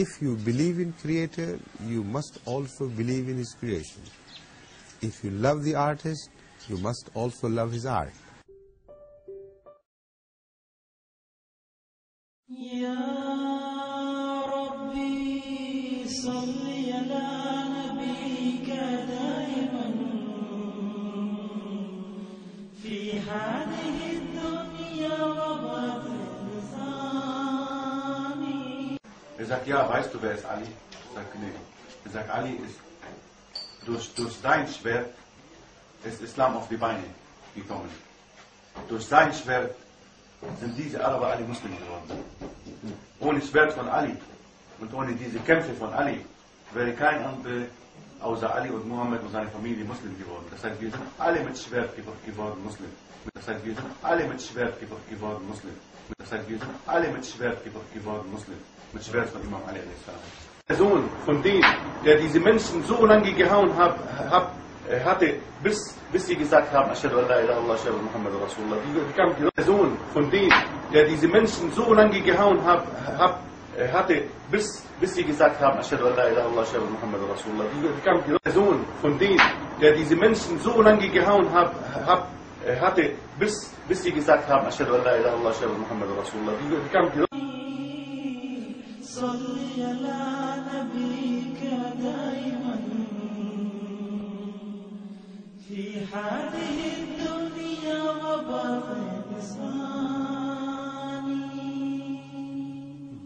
If you believe in Creator, you must also believe in His creation. If you love the artist, you must also love his art. Er sagt, ja, weißt du, wer ist Ali? Ich sage, nee. Er sagt, Ali ist durch sein Schwert ist Islam auf die Beine gekommen. Durch sein Schwert sind diese Araber alle Muslime geworden. Ohne Schwert von Ali und ohne diese Kämpfe von Ali wäre kein anderer außer Ali und Mohammed und seine Familie Muslim geworden. Das heißt, wir sind alle mit Schwert geworden Muslim. Das heißt, wir sind alle mit Schwert geworden Muslim. Das heißt, wir sind alle mit Schwert geworden Muslim. Mit Schwert von Imam Ali a.s. Der Sohn von dem, der diese Menschen so lange gehauen hatte, bis sie gesagt haben, Ashhadu an la ilaha illallah, Ashhadu Muhammad Rasulullah. Der Sohn von dem, der diese Menschen so lange gehauen hatte, bis sie gesagt haben, Ashhadu an la ilaha illallah, Ashhadu Muhammad Rasulullah. Der Sohn von dem, der diese Menschen so lange gehauen hatte, bis sie gesagt haben, Ashhadu an la ilaha illallah, Ashhadu Muhammad Rasulullah. صلي على نبيك دائما في هذه الدنيا وبرزاني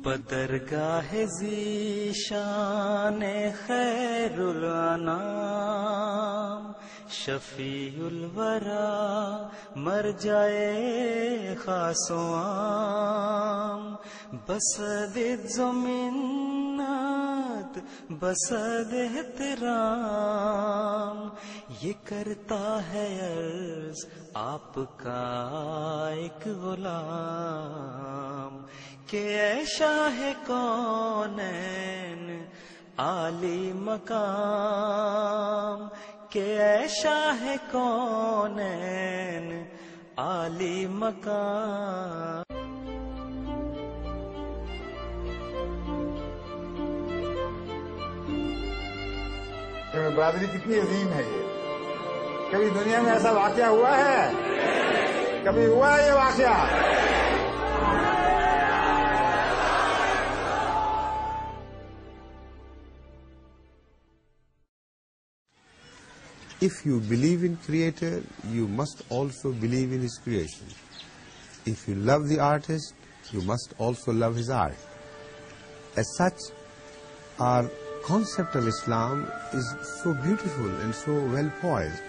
बदरगाह Zeeshan खैरुल अनाम शफीउल वरा मर जाए खासो आम बसद ज़मीन्नत बसद एहतराम ये करता है अर्ज़ आपका एक गुलाम के ऐशा है कौनैन आली मकाम के ऐशा है कौनैन आली मकाम बरादरी कितनी अजीम है ये। कभी दुनिया में ऐसा वाकया हुआ है? कभी हुआ है ये वाकया? If you believe in Creator, you must also believe in His creation. If you love the artist, you must also love his art. As such, our concept of Islam is so beautiful and so well poised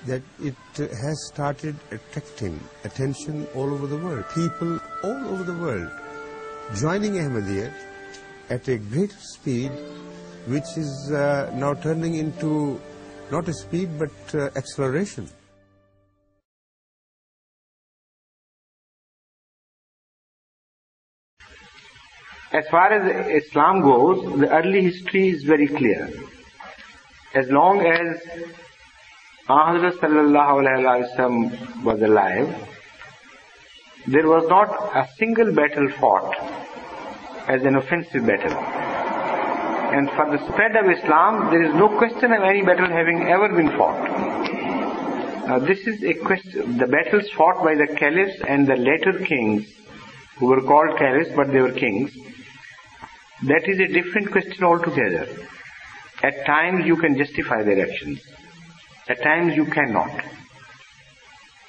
that it has started attracting attention all over the world. People all over the world joining Ahmadiyya at a greater speed, which is now turning into not a speed but acceleration. As far as Islam goes, the early history is very clear. As long as Hazrat sallallahu alaihi wasallam was alive, there was not a single battle fought as an offensive battle. And for the spread of Islam, there is no question of any battle having ever been fought. Now this is a question, the battles fought by the caliphs and the later kings, who were called caliphs but they were kings, that is a different question altogether. At times you can justify their actions. At times you cannot.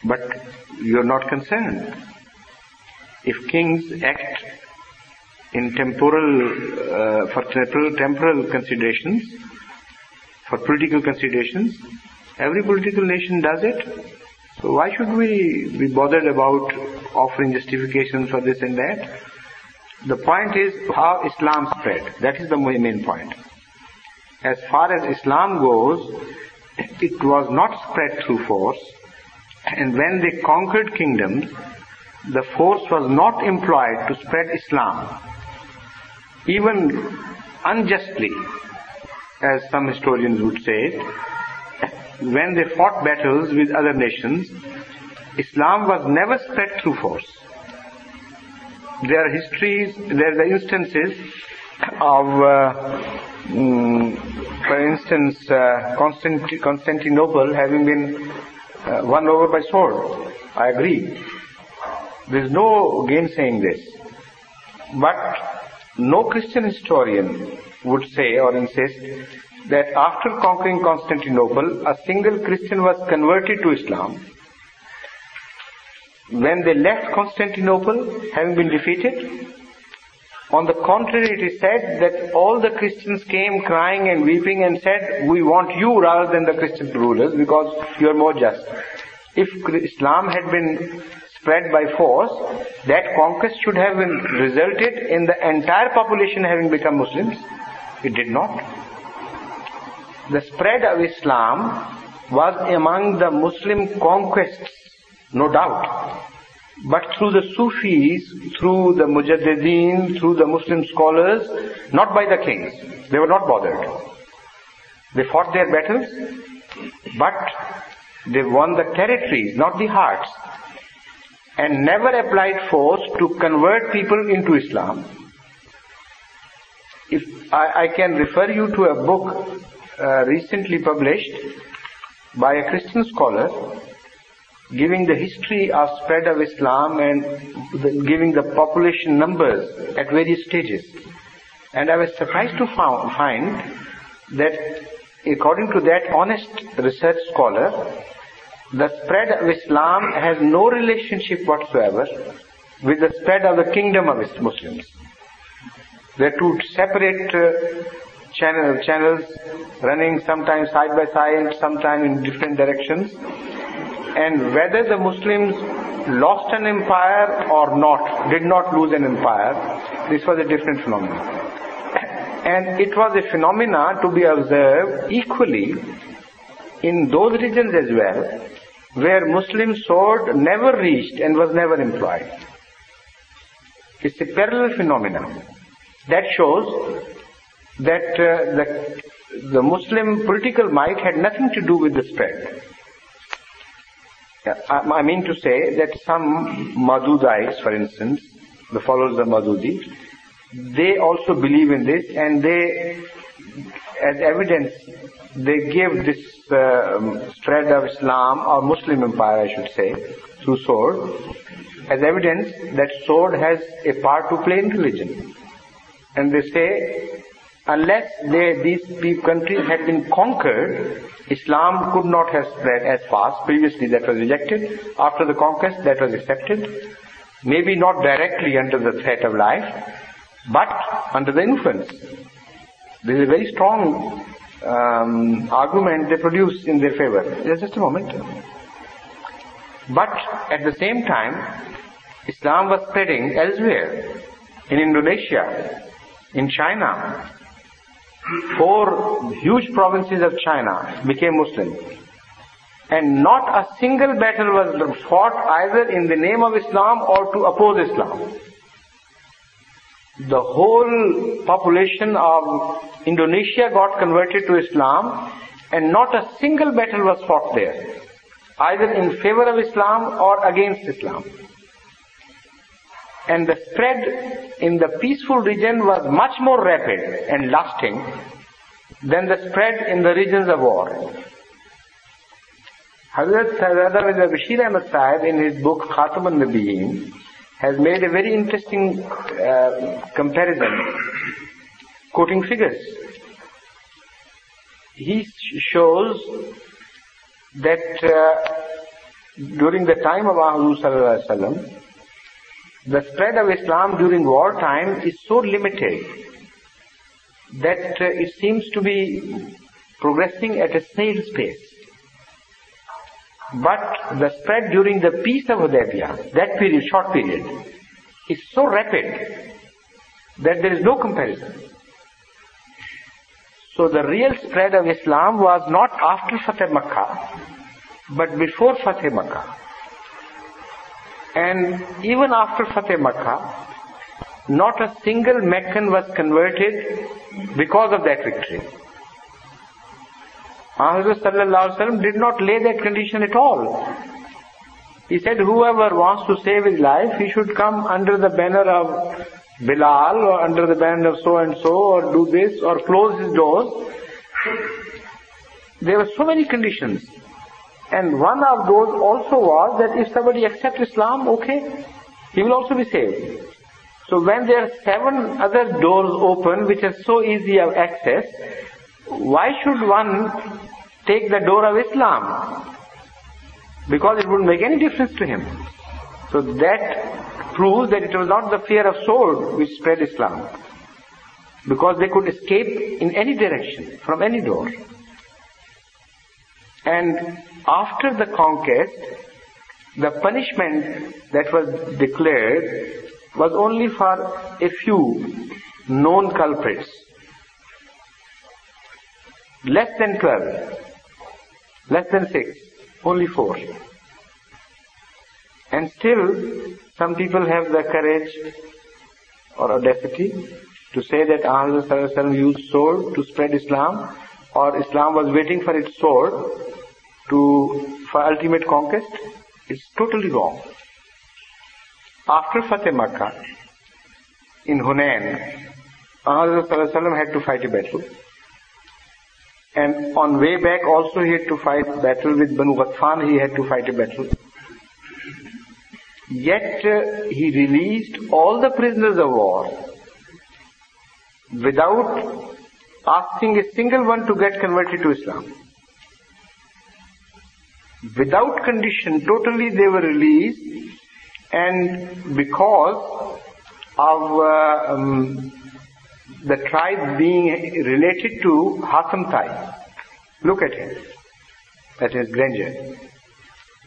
But you are not concerned. If kings act in for temporal considerations, for political considerations, every political nation does it. So why should we be bothered about offering justifications for this and that? The point is how Islam spread. That is the main point. As far as Islam goes, it was not spread through force, and when they conquered kingdoms, the force was not employed to spread Islam. Even unjustly, as some historians would say, when they fought battles with other nations, Islam was never spread through force. There are instances of, for instance, Constantinople having been won over by sword. I agree. There is no gainsaying this. But no Christian historian would say or insist that after conquering Constantinople, a single Christian was converted to Islam. When they left Constantinople, having been defeated, on the contrary, it is said that all the Christians came crying and weeping and said, we want you rather than the Christian rulers because you are more just. If Islam had been spread by force, that conquest should have resulted in the entire population having become Muslims. It did not. The spread of Islam was among the Muslim conquests, no doubt. But through the Sufis, through the Mujaddideen, through the Muslim scholars, not by the kings. They were not bothered. They fought their battles, but they won the territories, not the hearts, and never applied force to convert people into Islam. If I can refer you to a book recently published by a Christian scholar giving the history of spread of Islam and giving the population numbers at various stages. And I was surprised to find that according to that honest research scholar, the spread of Islam has no relationship whatsoever with the spread of the kingdom of Muslims. They are two separate channels running sometimes side by side, sometimes in different directions. And whether the Muslims lost an empire or not, did not lose an empire, this was a different phenomenon. And it was a phenomena to be observed equally in those regions as well, where Muslim sword never reached and was never employed. It's a parallel phenomenon. That shows that the Muslim political might had nothing to do with the spread. I mean to say that some Madudites, for instance, the followers of Madudi, they also believe in this, and they, as evidence, they give this spread of Islam, or Muslim empire I should say, through sword, as evidence that sword has a part to play in religion. And they say, unless these countries had been conquered, Islam could not have spread as fast. Previously that was rejected. After the conquest that was accepted. Maybe not directly under the threat of life, but under the influence. There is a very strong argument they produce in their favor. Just a moment. But at the same time, Islam was spreading elsewhere. In Indonesia, in China. 4 huge provinces of China became Muslim. And not a single battle was fought either in the name of Islam or to oppose Islam. The whole population of Indonesia got converted to Islam, and not a single battle was fought there, either in favor of Islam or against Islam. And the spread in the peaceful region was much more rapid and lasting than the spread in the regions of war. Hazrat Bashir Ahmad Sahib in his book Khatam al-Nabiyyin has made a very interesting comparison, quoting figures. He shows that during the time of Ahmad Sallallahu Alaihi Wasallam, the spread of Islam during wartime is so limited that it seems to be progressing at a snail's pace. But the spread during the peace of Hudaybiyah, that period, short period, is so rapid that there is no comparison. So the real spread of Islam was not after Fateh Makkah, but before Fateh Makkah. And even after Fateh Makkah, not a single Meccan was converted because of that victory. Ahmad Sallallahu Alaihi Wasallam did not lay that condition at all. He said, whoever wants to save his life, he should come under the banner of Bilal or under the band of so and so, or do this or close his doors. There were so many conditions. And one of those also was that if somebody accepts Islam, okay, he will also be saved. So when there are 7 other doors open which are so easy of access, why should one take the door of Islam? Because it wouldn't make any difference to him. So that proves that it was not the fear of sword which spread Islam. Because they could escape in any direction, from any door. And after the conquest, the punishment that was declared was only for a few known culprits. Less than 12, less than 6, only 4. And still, some people have the courage or audacity to say that Ahmad used sword to spread Islam, or Islam was waiting for its sword for ultimate conquest. It's totally wrong. After Fateh Makkah, in Hunain, Ahmad had to fight a battle. And on way back also he had to fight battle with Banu Ghatfan, he had to fight a battle. Yet he released all the prisoners of war without asking a single one to get converted to Islam. Without condition, totally they were released, and because of the tribe being related to Hatem Tai. Look at him, at his grandeur.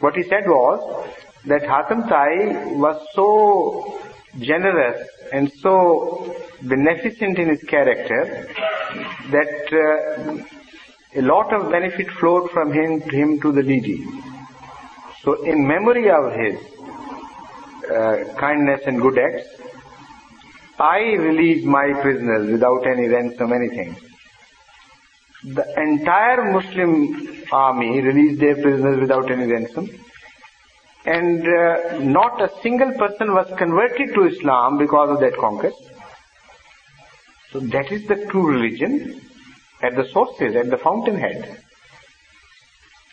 What he said was that Hatem Tai was so generous and so beneficent in his character that a lot of benefit flowed from him to the needy. So in memory of his kindness and good acts, I released my prisoners without any ransom, anything. The entire Muslim army released their prisoners without any ransom. And not a single person was converted to Islam because of that conquest. So that is the true religion at the sources, at the fountainhead.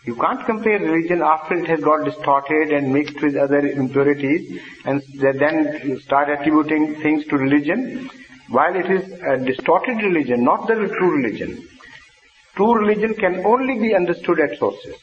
You can't compare religion after it has got distorted and mixed with other impurities and then start attributing things to religion, while it is a distorted religion, not the true religion. True religion can only be understood at sources.